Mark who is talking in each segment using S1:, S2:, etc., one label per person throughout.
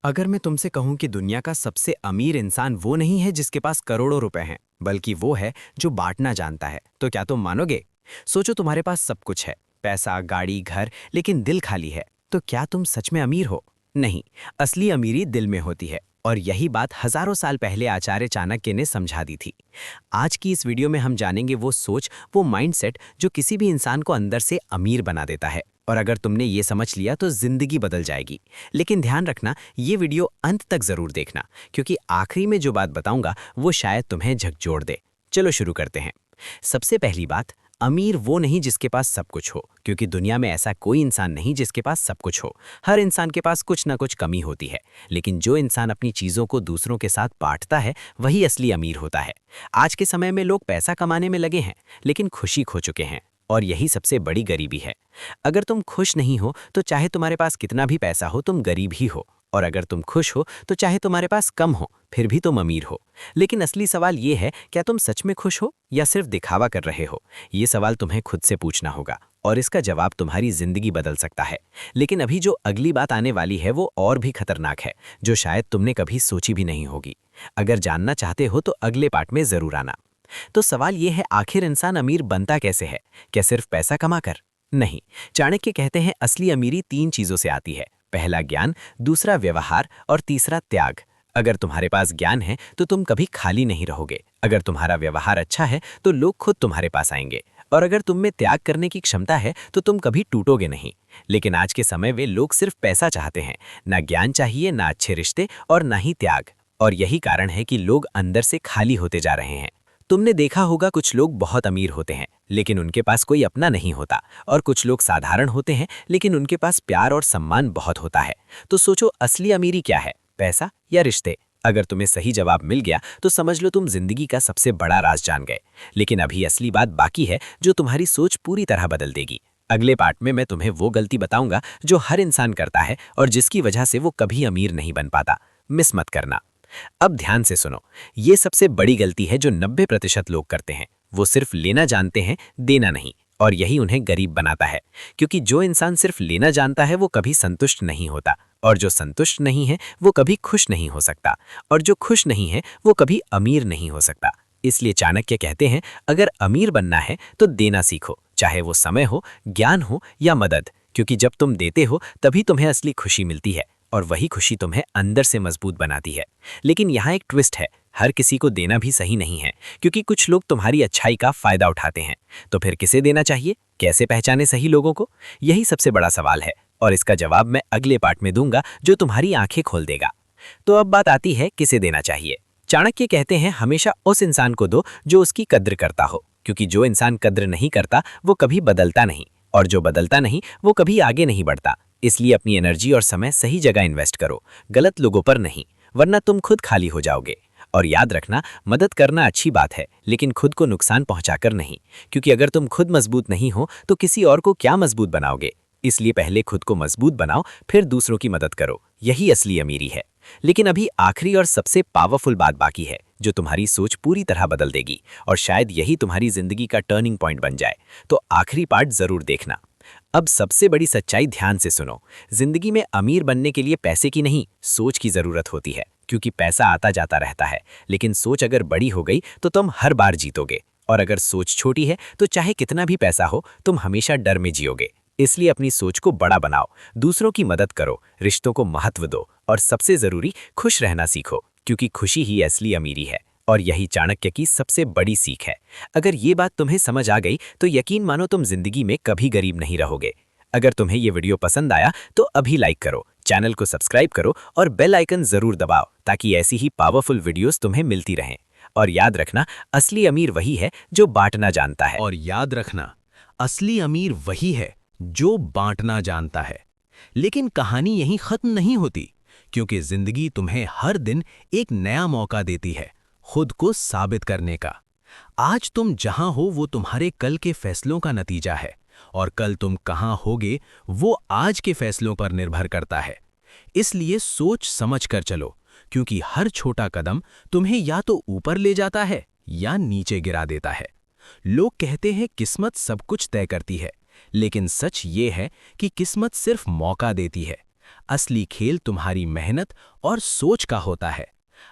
S1: अगर मैं तुमसे कहूं कि दुनिया का सबसे अमीर इंसान वो नहीं है जिसके पास करोड़ों रुपए हैं, बल्कि वो है जो बांटना जानता है, तो क्या तुम मानोगे? सोचो, तुम्हारे पास सब कुछ है, पैसा, गाड़ी, घर, लेकिन दिल खाली है, तो क्या तुम सच में अमीर हो? नहीं, असली अमीरी दिल में होती है। और यही बात हजारों साल पहले आचार्य चाणक्य ने समझा दी थी। आज की इस वीडियो में हम जानेंगे वो सोच, वो माइंडसेट जो किसी भी इंसान को अंदर से अमीर बना देता है। और अगर तुमने ये समझ लिया तो जिंदगी बदल जाएगी। लेकिन ध्यान रखना, ये वीडियो अंत तक जरूर देखना, क्योंकि आखिरी में जो बात बताऊंगा वो शायद तुम्हें झकझोर दे। चलो शुरू करते हैं। सबसे पहली बात, अमीर वो नहीं जिसके पास सब कुछ हो, क्योंकि दुनिया में ऐसा कोई इंसान नहीं जिसके पास सब कुछ हो। हर इंसान के पास कुछ ना कुछ कमी होती है। लेकिन जो इंसान अपनी चीजों को दूसरों के साथ बांटता है, वही असली अमीर होता है। आज के समय में लोग पैसा कमाने में लगे हैं, लेकिन खुशी खो चुके हैं। और यही सबसे बड़ी गरीबी है। अगर तुम खुश नहीं हो तो चाहे तुम्हारे पास कितना भी पैसा हो, तुम गरीब ही हो। और अगर तुम खुश हो तो चाहे तुम्हारे पास कम हो, फिर भी तुम अमीर हो। लेकिन असली सवाल ये है, क्या तुम सच में खुश हो या सिर्फ दिखावा कर रहे हो? ये सवाल तुम्हें खुद से पूछना होगा, और इसका जवाब तुम्हारी जिंदगी बदल सकता है। लेकिन अभी जो अगली बात आने वाली है वो और भी खतरनाक है, जो शायद तुमने कभी सोची भी नहीं होगी। अगर जानना चाहते हो तो अगले पार्ट में जरूर आना। तो सवाल यह है, आखिर इंसान अमीर बनता कैसे है? क्या सिर्फ पैसा कमाकर? नहीं। चाणक्य कहते हैं असली अमीरी 3 चीजों से आती है। पहला ज्ञान, दूसरा व्यवहार और तीसरा त्याग। अगर तुम्हारे पास ज्ञान है तो तुम कभी खाली नहीं रहोगे। अगर तुम्हारा व्यवहार अच्छा है तो लोग खुद तुम्हारे पास आएंगे। और अगर तुम में त्याग करने की क्षमता है तो तुम कभी टूटोगे नहीं। लेकिन आज के समय में लोग सिर्फ पैसा चाहते हैं, ना ज्ञान चाहिए, ना अच्छे रिश्ते और ना ही त्याग। और यही कारण है कि लोग अंदर से खाली होते जा रहे हैं। तुमने देखा होगा, कुछ लोग बहुत अमीर होते हैं लेकिन उनके पास कोई अपना नहीं होता, और कुछ लोग साधारण होते हैं लेकिन उनके पास प्यार और सम्मान बहुत होता है। तो सोचो, असली अमीरी क्या है, पैसा या रिश्ते? अगर तुम्हें सही जवाब मिल गया तो समझ लो तुम जिंदगी का सबसे बड़ा राज जान गए। लेकिन अभी असली बात बाकी है, जो तुम्हारी सोच पूरी तरह बदल देगी। अगले पार्ट में मैं तुम्हें वो गलती बताऊंगा जो हर इंसान करता है और जिसकी वजह से वो कभी अमीर नहीं बन पाता। मिस मत करना। अब ध्यान से सुनो, ये सबसे बड़ी गलती है जो 90% लोग करते हैं। वो सिर्फ लेना जानते हैं, देना नहीं। और यही उन्हें गरीब बनाता है, क्योंकि जो इंसान सिर्फ लेना जानता है वो कभी संतुष्ट नहीं होता, और जो संतुष्ट नहीं है वो कभी खुश नहीं हो सकता, और जो खुश नहीं है वो कभी अमीर नहीं हो सकता। इसलिए चाणक्य कहते हैं, अगर अमीर बनना है तो देना सीखो, चाहे वो समय हो, ज्ञान हो या मदद। क्योंकि जब तुम देते हो तभी तुम्हें असली खुशी मिलती है, और वही खुशी तुम्हें अंदर से मजबूत बनाती है। लेकिन यहाँ एक ट्विस्ट है, हर किसी को देना भी सही नहीं है, क्योंकि कुछ लोग तुम्हारी अच्छाई का फायदा उठाते हैं। तो फिर किसे देना चाहिए? कैसे पहचाने सही लोगों को? यही सबसे बड़ा सवाल है, और इसका जवाब मैं अगले पार्ट में दूंगा, जो तुम्हारी आंखें खोल देगा। तो अब बात आती है, किसे देना चाहिए? चाणक्य कहते हैं, हमेशा उस इंसान को दो जो उसकी कद्र करता हो, क्योंकि जो इंसान कद्र नहीं करता वो कभी बदलता नहीं, और जो बदलता नहीं वो कभी आगे नहीं बढ़ता। इसलिए अपनी एनर्जी और समय सही जगह इन्वेस्ट करो, गलत लोगों पर नहीं, वरना तुम खुद खाली हो जाओगे। और याद रखना, मदद करना अच्छी बात है, लेकिन खुद को नुकसान पहुंचाकर नहीं, क्योंकि अगर तुम खुद मजबूत नहीं हो तो किसी और को क्या मजबूत बनाओगे? इसलिए पहले खुद को मजबूत बनाओ, फिर दूसरों की मदद करो। यही असली अमीरी है। लेकिन अभी आखिरी और सबसे पावरफुल बात बाकी है, जो तुम्हारी सोच पूरी तरह बदल देगी, और शायद यही तुम्हारी जिंदगी का टर्निंग पॉइंट बन जाए। तो आखिरी पार्ट जरूर देखना। अब सबसे बड़ी सच्चाई ध्यान से सुनो, जिंदगी में अमीर बनने के लिए पैसे की नहीं, सोच की जरूरत होती है। क्योंकि पैसा आता जाता रहता है, लेकिन सोच अगर बड़ी हो गई तो तुम हर बार जीतोगे। और अगर सोच छोटी है तो चाहे कितना भी पैसा हो, तुम हमेशा डर में जियोगे। इसलिए अपनी सोच को बड़ा बनाओ, दूसरों की मदद करो, रिश्तों को महत्व दो, और सबसे जरूरी, खुश रहना सीखो, क्योंकि खुशी ही असली अमीरी है। और यही चाणक्य की सबसे बड़ी सीख है। अगर ये बात तुम्हें समझ आ गई तो यकीन मानो, तुम जिंदगी में कभी गरीब नहीं रहोगे। अगर तुम्हें ये वीडियो पसंद आया तो अभी लाइक करो, चैनल को सब्सक्राइब करो और बेल आइकन जरूर दबाओ, ताकि ऐसी ही पावरफुल वीडियोस तुम्हें मिलती रहें। और याद रखना, असली अमीर वही है जो बांटना जानता है।
S2: और याद रखना, असली अमीर वही है जो बांटना जानता है। लेकिन कहानी यहीं खत्म नहीं होती, क्योंकि जिंदगी तुम्हें हर दिन एक नया मौका देती है खुद को साबित करने का। आज तुम जहां हो वो तुम्हारे कल के फैसलों का नतीजा है, और कल तुम कहां होगे वो आज के फैसलों पर निर्भर करता है। इसलिए सोच समझ कर चलो, क्योंकि हर छोटा कदम तुम्हें या तो ऊपर ले जाता है या नीचे गिरा देता है। लोग कहते हैं किस्मत सब कुछ तय करती है, लेकिन सच ये है कि किस्मत सिर्फ मौका देती है। असली खेल तुम्हारी मेहनत और सोच का होता है।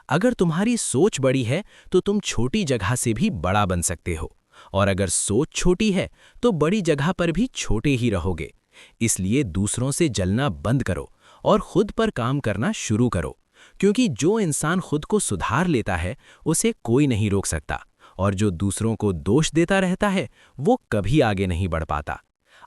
S2: अगर तुम्हारी सोच बड़ी है तो तुम छोटी जगह से भी बड़ा बन सकते हो, और अगर सोच छोटी है तो बड़ी जगह पर भी छोटे ही रहोगे। इसलिए दूसरों से जलना बंद करो और खुद पर काम करना शुरू करो, क्योंकि जो इंसान खुद को सुधार लेता है उसे कोई नहीं रोक सकता, और जो दूसरों को दोष देता रहता है वो कभी आगे नहीं बढ़ पाता।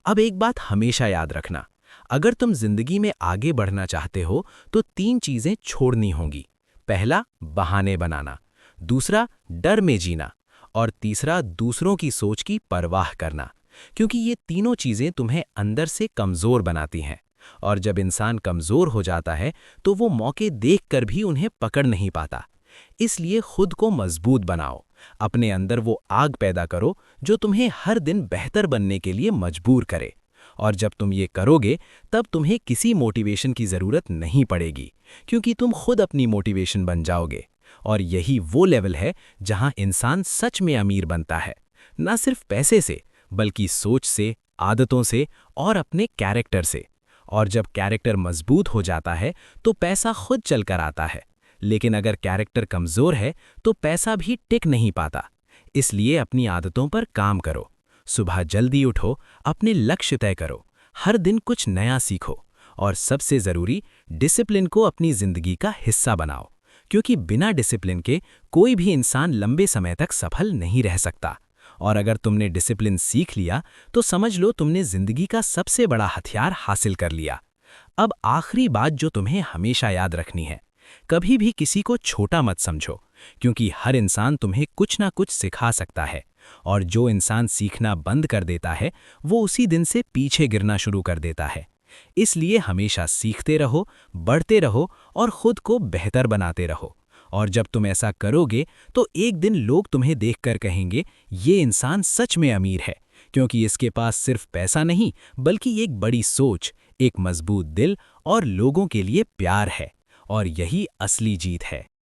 S2: अब एक बात हमेशा याद रखना, अगर तुम जिंदगी में आगे बढ़ना चाहते हो तो 3 चीजें छोड़नी होंगी। पहला, बहाने बनाना, दूसरा, डर में जीना, और तीसरा, दूसरों की सोच की परवाह करना, क्योंकि ये तीनों चीजें तुम्हें अंदर से कमजोर बनाती हैं। और जब इंसान कमजोर हो जाता है तो वो मौके देखकर भी उन्हें पकड़ नहीं पाता। इसलिए खुद को मजबूत बनाओ, अपने अंदर वो आग पैदा करो जो तुम्हें हर दिन बेहतर बनने के लिए मजबूर करे। और जब तुम ये करोगे तब तुम्हें किसी मोटिवेशन की ज़रूरत नहीं पड़ेगी, क्योंकि तुम खुद अपनी मोटिवेशन बन जाओगे। और यही वो लेवल है जहां इंसान सच में अमीर बनता है, ना सिर्फ पैसे से बल्कि सोच से, आदतों से और अपने कैरेक्टर से। और जब कैरेक्टर मजबूत हो जाता है तो पैसा खुद चलकर आता है, लेकिन अगर कैरेक्टर कमज़ोर है तो पैसा भी टिक नहीं पाता। इसलिए अपनी आदतों पर काम करो, सुबह जल्दी उठो, अपने लक्ष्य तय करो, हर दिन कुछ नया सीखो, और सबसे ज़रूरी, डिसिप्लिन को अपनी ज़िंदगी का हिस्सा बनाओ, क्योंकि बिना डिसिप्लिन के कोई भी इंसान लंबे समय तक सफल नहीं रह सकता। और अगर तुमने डिसिप्लिन सीख लिया तो समझ लो तुमने ज़िंदगी का सबसे बड़ा हथियार हासिल कर लिया। अब आखिरी बात जो तुम्हें हमेशा याद रखनी है, कभी भी किसी को छोटा मत समझो, क्योंकि हर इंसान तुम्हें कुछ ना कुछ सिखा सकता है, और जो इंसान सीखना बंद कर देता है वो उसी दिन से पीछे गिरना शुरू कर देता है। इसलिए हमेशा सीखते रहो, बढ़ते रहो और खुद को बेहतर बनाते रहो। और जब तुम ऐसा करोगे तो एक दिन लोग तुम्हें देखकर कहेंगे, ये इंसान सच में अमीर है, क्योंकि इसके पास सिर्फ पैसा नहीं बल्कि एक बड़ी सोच, एक मजबूत दिल और लोगों के लिए प्यार है। और यही असली जीत है।